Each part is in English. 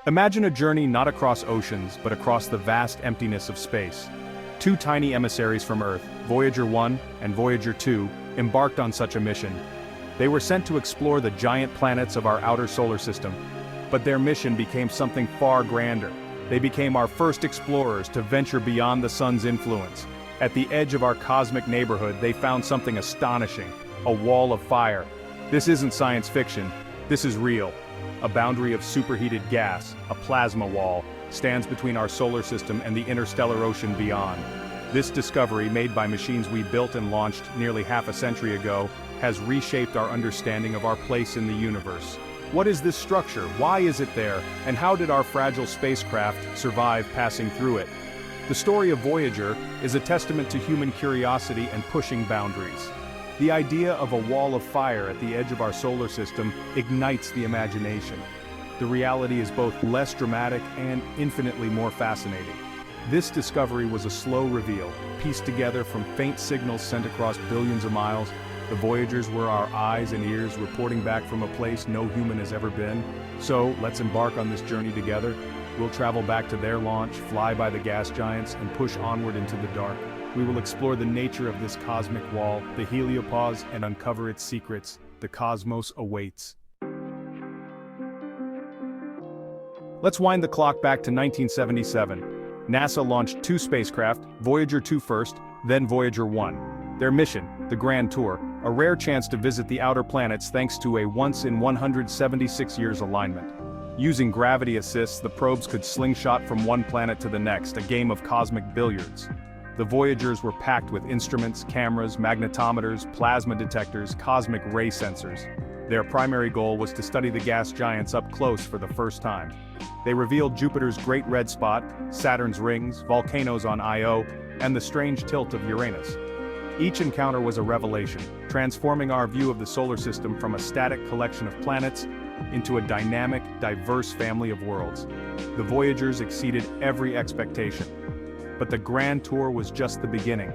Imagine a journey not across oceans, but across the vast emptiness of space. Two tiny emissaries from Earth, Voyager 1 and Voyager 2, embarked on such a mission. They were sent to explore the giant planets of our outer solar system. But their mission became something far grander. They became our first explorers to venture beyond the sun's influence. At the edge of our cosmic neighborhood, they found something astonishing: a wall of fire. This isn't science fiction, this is real. A boundary of superheated gas, a plasma wall, stands between our solar system and the interstellar ocean beyond. This discovery, made by machines we built and launched nearly half a century ago, has reshaped our understanding of our place in the universe. What is this structure? Why is it there? And how did our fragile spacecraft survive passing through it? The story of Voyager is a testament to human curiosity and pushing boundaries. The idea of a wall of fire at the edge of our solar system ignites the imagination. The reality is both less dramatic and infinitely more fascinating. This discovery was a slow reveal, pieced together from faint signals sent across billions of miles. The Voyagers were our eyes and ears, reporting back from a place no human has ever been. So, let's embark on this journey together. We'll travel back to their launch, fly by the gas giants, and push onward into the dark. We will explore the nature of this cosmic wall, the heliopause, and uncover its secrets. The cosmos awaits. Let's wind the clock back to 1977. NASA launched two spacecraft, Voyager 2 first, then Voyager 1. Their mission, the Grand Tour, a rare chance to visit the outer planets thanks to a once-in-176 years alignment. Using gravity assists, the probes could slingshot from one planet to the next, a game of cosmic billiards. The Voyagers were packed with instruments, cameras, magnetometers, plasma detectors, cosmic ray sensors. Their primary goal was to study the gas giants up close for the first time. They revealed Jupiter's Great Red Spot, Saturn's rings, volcanoes on Io, and the strange tilt of Uranus. Each encounter was a revelation, transforming our view of the solar system from a static collection of planets into a dynamic, diverse family of worlds. The Voyagers exceeded every expectation. But the Grand Tour was just the beginning.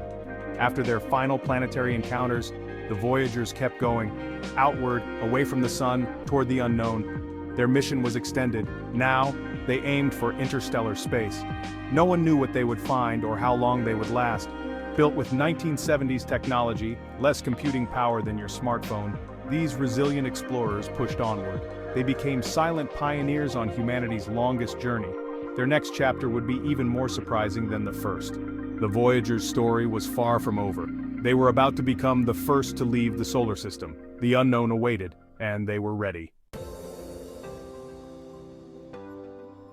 After their final planetary encounters, the Voyagers kept going, outward, away from the sun, toward the unknown. Their mission was extended. Now, they aimed for interstellar space. No one knew what they would find or how long they would last. Built with 1970s technology, less computing power than your smartphone, these resilient explorers pushed onward. They became silent pioneers on humanity's longest journey. Their next chapter would be even more surprising than the first. The Voyager's story was far from over. They were about to become the first to leave the solar system. The unknown awaited, and they were ready.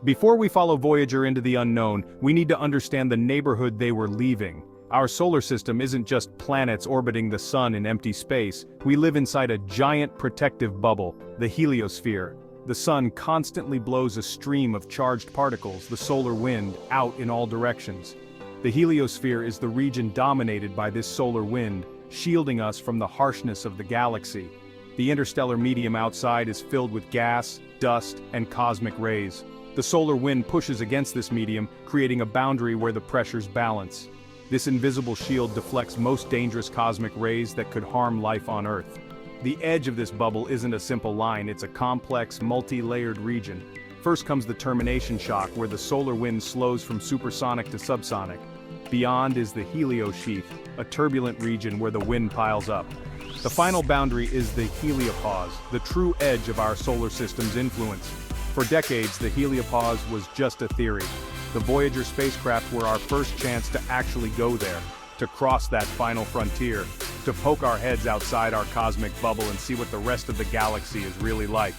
Before we follow Voyager into the unknown, we need to understand the neighborhood they were leaving. Our solar system isn't just planets orbiting the sun in empty space. We live inside a giant protective bubble, the heliosphere. The sun constantly blows a stream of charged particles, the solar wind, out in all directions. The heliosphere is the region dominated by this solar wind, shielding us from the harshness of the galaxy. The interstellar medium outside is filled with gas, dust, and cosmic rays. The solar wind pushes against this medium, creating a boundary where the pressures balance. This invisible shield deflects most dangerous cosmic rays that could harm life on Earth. The edge of this bubble isn't a simple line, it's a complex, multi-layered region. First comes the termination shock, where the solar wind slows from supersonic to subsonic. Beyond is the heliosheath, a turbulent region where the wind piles up. The final boundary is the heliopause, the true edge of our solar system's influence. For decades, the heliopause was just a theory. The Voyager spacecraft were our first chance to actually go there, to cross that final frontier, to poke our heads outside our cosmic bubble and see what the rest of the galaxy is really like.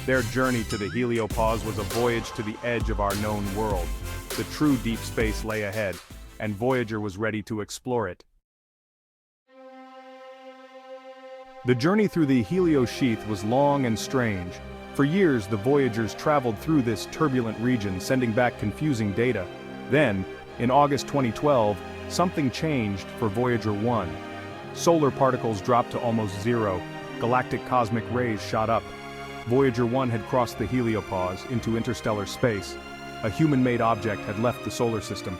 Their journey to the heliopause was a voyage to the edge of our known world. The true deep space lay ahead, and Voyager was ready to explore it. The journey through the heliosheath was long and strange. For years, the Voyagers traveled through this turbulent region, sending back confusing data. Then, in August 2012, something changed for Voyager 1. Solar particles dropped to almost zero. Galactic cosmic rays shot up. Voyager 1 had crossed the heliopause into interstellar space. A human-made object had left the solar system.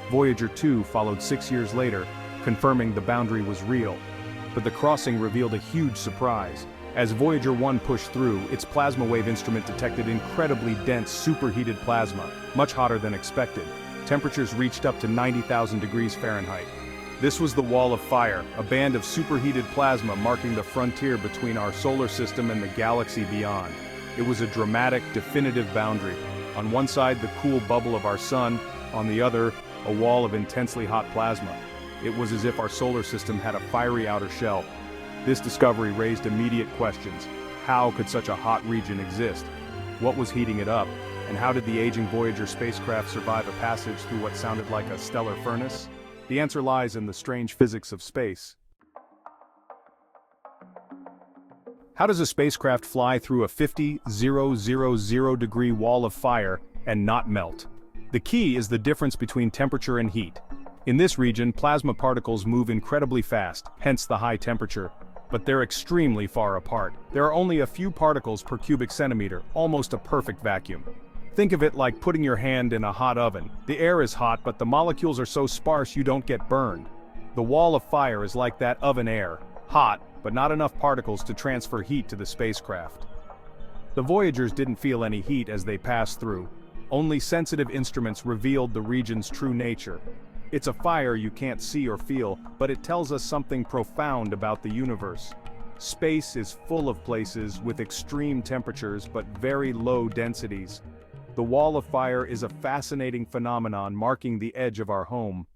Voyager 2 followed 6 years later, confirming the boundary was real. But the crossing revealed a huge surprise. As Voyager 1 pushed through, its plasma wave instrument detected incredibly dense superheated plasma, much hotter than expected. Temperatures reached up to 90,000 degrees Fahrenheit. This was the Wall of Fire, a band of superheated plasma marking the frontier between our solar system and the galaxy beyond. It was a dramatic, definitive boundary. On one side, the cool bubble of our sun, on the other, a wall of intensely hot plasma. It was as if our solar system had a fiery outer shell. This discovery raised immediate questions. How could such a hot region exist? What was heating it up? And how did the aging Voyager spacecraft survive a passage through what sounded like a stellar furnace? The answer lies in the strange physics of space. How does a spacecraft fly through a 50,000 degree wall of fire and not melt? The key is the difference between temperature and heat. In this region, plasma particles move incredibly fast, hence the high temperature. But they're extremely far apart. There are only a few particles per cubic centimeter, almost a perfect vacuum. Think of it like putting your hand in a hot oven. The air is hot, but the molecules are so sparse you don't get burned. The wall of fire is like that oven air. Hot, but not enough particles to transfer heat to the spacecraft. The Voyagers didn't feel any heat as they passed through. Only sensitive instruments revealed the region's true nature. It's a fire you can't see or feel, but it tells us something profound about the universe. Space is full of places with extreme temperatures but very low densities. The Wall of Fire is a fascinating phenomenon marking the edge of our home.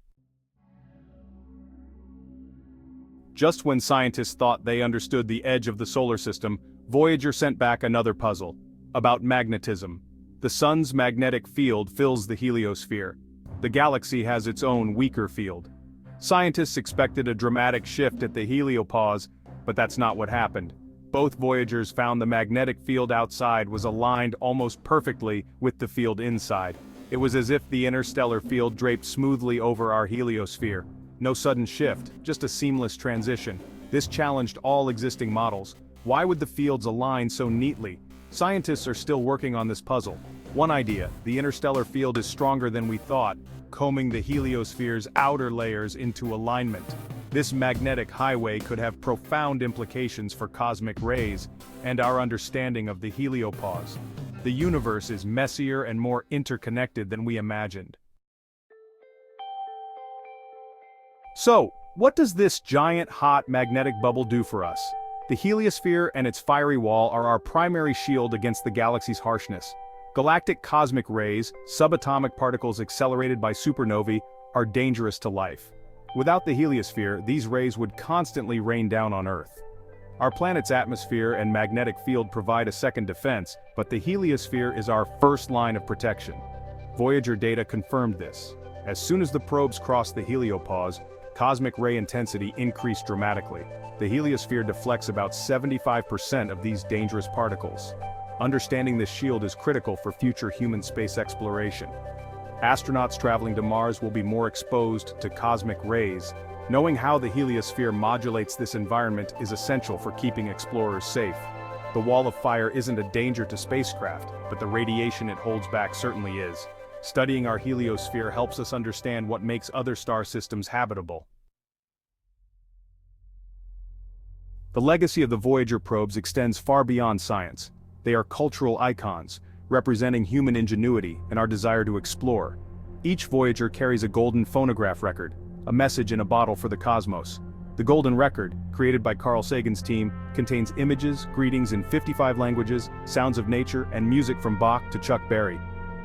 Just when scientists thought they understood the edge of the solar system, Voyager sent back another puzzle, about magnetism. The sun's magnetic field fills the heliosphere. The galaxy has its own weaker field. Scientists expected a dramatic shift at the heliopause, but that's not what happened. Both Voyagers found the magnetic field outside was aligned almost perfectly with the field inside. It was as if the interstellar field draped smoothly over our heliosphere. No sudden shift, just a seamless transition. This challenged all existing models. Why would the fields align so neatly? Scientists are still working on this puzzle. One idea: the interstellar field is stronger than we thought, combing the heliosphere's outer layers into alignment. This magnetic highway could have profound implications for cosmic rays and our understanding of the heliopause. The universe is messier and more interconnected than we imagined. So, what does this giant hot magnetic bubble do for us? The heliosphere and its fiery wall are our primary shield against the galaxy's harshness. Galactic cosmic rays, subatomic particles accelerated by supernovae, are dangerous to life. Without the heliosphere, these rays would constantly rain down on Earth. Our planet's atmosphere and magnetic field provide a second defense, but the heliosphere is our first line of protection. Voyager data confirmed this. As soon as the probes crossed the heliopause, cosmic ray intensity increased dramatically. The heliosphere deflects about 75% of these dangerous particles. Understanding this shield is critical for future human space exploration. Astronauts traveling to Mars will be more exposed to cosmic rays. Knowing how the heliosphere modulates this environment is essential for keeping explorers safe. The Wall of Fire isn't a danger to spacecraft, but the radiation it holds back certainly is. Studying our heliosphere helps us understand what makes other star systems habitable. The legacy of the Voyager probes extends far beyond science. They are cultural icons, representing human ingenuity and our desire to explore. Each Voyager carries a golden phonograph record, a message in a bottle for the cosmos. The Golden Record, created by Carl Sagan's team, contains images, greetings in 55 languages, sounds of nature, and music from Bach to Chuck Berry.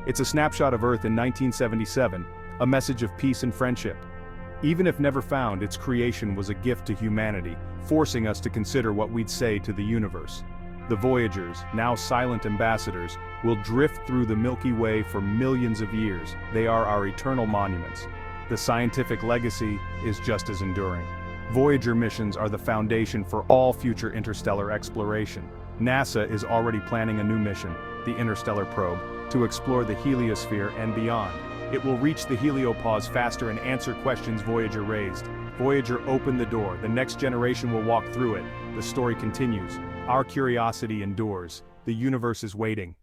It's a snapshot of Earth in 1977, a message of peace and friendship. Even if never found, its creation was a gift to humanity, forcing us to consider what we'd say to the universe. The Voyagers, now silent ambassadors, will drift through the Milky Way for millions of years. They are our eternal monuments. The scientific legacy is just as enduring. Voyager missions are the foundation for all future interstellar exploration. NASA is already planning a new mission, the Interstellar Probe, to explore the heliosphere and beyond. It will reach the heliopause faster and answer questions Voyager raised. Voyager opened the door. The next generation will walk through it. The story continues. Our curiosity endures. The universe is waiting.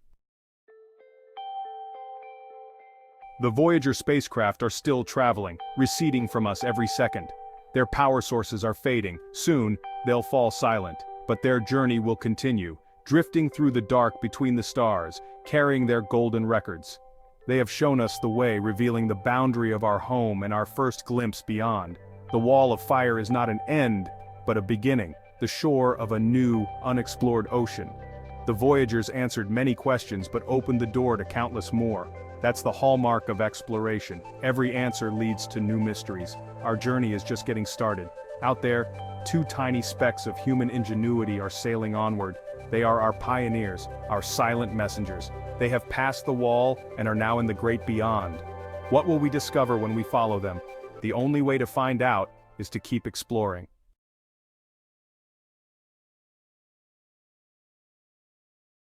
The Voyager spacecraft are still traveling, receding from us every second. Their power sources are fading. Soon, they'll fall silent. But their journey will continue, drifting through the dark between the stars, carrying their golden records. They have shown us the way, revealing the boundary of our home and our first glimpse beyond. The wall of fire is not an end, but a beginning, the shore of a new, unexplored ocean. The Voyagers answered many questions but opened the door to countless more. That's the hallmark of exploration. Every answer leads to new mysteries. Our journey is just getting started. Out there, two tiny specks of human ingenuity are sailing onward. They are our pioneers, our silent messengers. They have passed the wall and are now in the great beyond. What will we discover when we follow them? The only way to find out is to keep exploring.